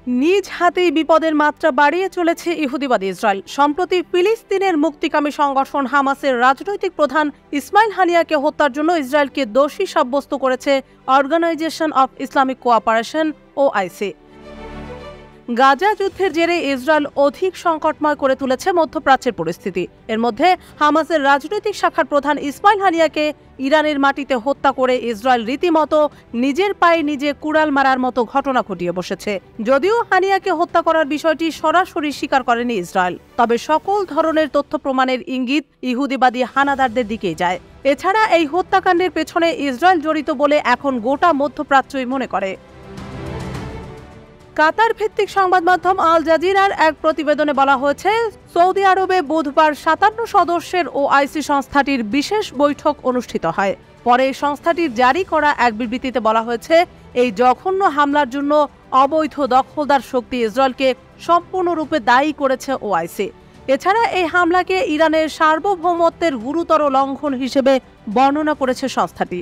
নিজ হাতেই বিপদের মাত্রা বাড়িয়ে চলেছে ইহুদিবাদী ইসরায়েল। সম্প্রতি ফিলিস্তিনের মুক্তিকামী সংগঠন হামাসের রাজনৈতিক প্রধান ইসমাইল হানিয়াকে হত্যার জন্য ইসরায়েলকে দোষী সাব্যস্ত করেছে organization of Islamic cooperation OIC। Gaza যুদ্ধের জেরে ইসরায়েল অধিক সংকটময় করে তুলেছে মধ্যপ্রাচ্যের পরিস্থিতি। এর মধ্যে হামাসের রাজনৈতিক শাখার প্রধান ইসমাইল হানিয়াকে ইরানের মাটিতে হত্যা করে ইসরায়েল রীতিমতো নিজের পায়ে নিজে কুড়াল মারার মতো ঘটনা ঘটিয়ে বসেছে। যদিও হানিয়াকে হত্যা করার বিষয়টি সরাসরি স্বীকার করেনি ইসরায়েল, তবে সকল ধরনের তথ্য প্রমাণের ইঙ্গিত ইহুদিবাদী হানাদারদের দিকেই যায়। এছাড়া এই হত্যাকাণ্ডের পেছনে ইসরায়েল জড়িত বলে এখন গোটা মধ্যপ্রাচ্যই মনে করে। কাতার ভিত্তিক সংবাদ মাধ্যম আল জাজিরার এক প্রতিবেদনে বলা হয়েছে, সৌদি আরবে বুধবার 57 সদস্যের OIC সংস্থাটির বিশেষ বৈঠক অনুষ্ঠিত হয়। পরে সংস্থাটির জারি করা এক বিবৃতিতে বলা হয়েছে, এই জঘন্য হামলার জন্য অবৈধ দখলদার শক্তি ইসরায়েলকে সম্পূর্ণরূপে দায়ী করেছে OIC। এছাড়া এই হামলাকে ইরানের সার্বভৌমত্বের গুরুতর লঙ্ঘন হিসেবে বর্ণনা করেছে সংস্থাটি।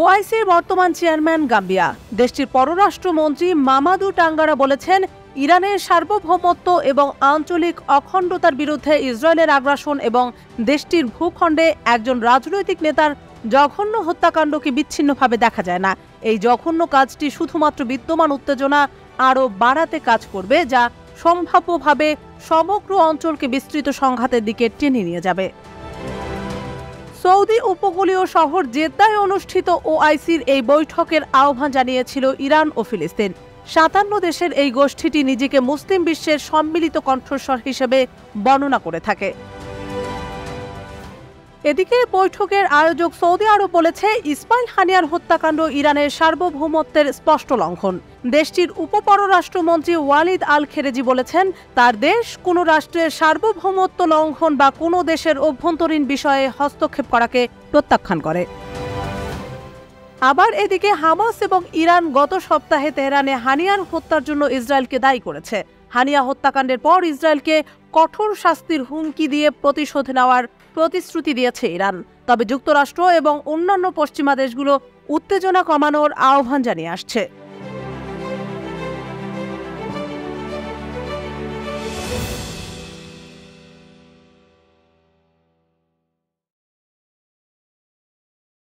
OICর বর্তমান চেয়ারম্যান গাম্বিয়া দেশটির পররাষ্ট্রমন্ত্রী মামাদু টাঙ্গারা বলেছেন, ইরানের সার্বভৌমত্ব এবং আঞ্চলিক অখণ্ডতার বিরুদ্ধে ইসরায়েলের আগ্রাসন এবং দেশটির ভূখণ্ডে একজন রাজনৈতিক নেতার জঘন্য হত্যাকাণ্ডকে বিচ্ছিন্নভাবে দেখা যায় না। এই জঘন্য কাজটি শুধুমাত্র বিদ্যমান উত্তেজনা আরও বাড়াতে কাজ করবে, যা সম্ভাব্যভাবে সমগ্র অঞ্চলকে বিস্তৃত সংঘাতের দিকে টেনে নিয়ে যাবে। সৌদি উপকূলীয় শহর জেদ্দায় অনুষ্ঠিত OICর এই বৈঠকের আহ্বান জানিয়েছিল ইরান ও ফিলিস্তিন। 57 দেশের এই গোষ্ঠীটি নিজেকে মুসলিম বিশ্বের সম্মিলিত কণ্ঠস্বর হিসেবে বর্ণনা করে থাকে। এদিকে বৈঠকের আয়োজক সৌদি আরব বলেছে, ইসমাইল হানিয়ার হত্যাকাণ্ড ইরানের সার্বভৌমত্বের স্পষ্ট লঙ্ঘন। দেশটির উপপররাষ্ট্রমন্ত্রী ওয়ালিদ আল খেরেজি বলেছেন, তার দেশ কোনো রাষ্ট্রের সার্বভৌমত্ব লঙ্ঘন বা কোনো দেশের অভ্যন্তরীণ বিষয়ে হস্তক্ষেপ করাকে প্রত্যাখ্যান করে। আবার এদিকে হামাস এবং ইরান গত সপ্তাহে তেহরানে হানিয়ার হত্যার জন্য ইসরায়েলকে দায়ী করেছে। হানিয়া হত্যাকাণ্ডের পর ইসরায়েলকে কঠোর শাস্তির হুমকি দিয়ে প্রতিশোধ নেওয়ার প্রতিশ্রুতি দিয়েছে ইরান। তবে যুক্তরাষ্ট্র এবং অন্যান্য পশ্চিমা দেশগুলো উত্তেজনা কমানোর আহ্বান জানিয়ে আসছে।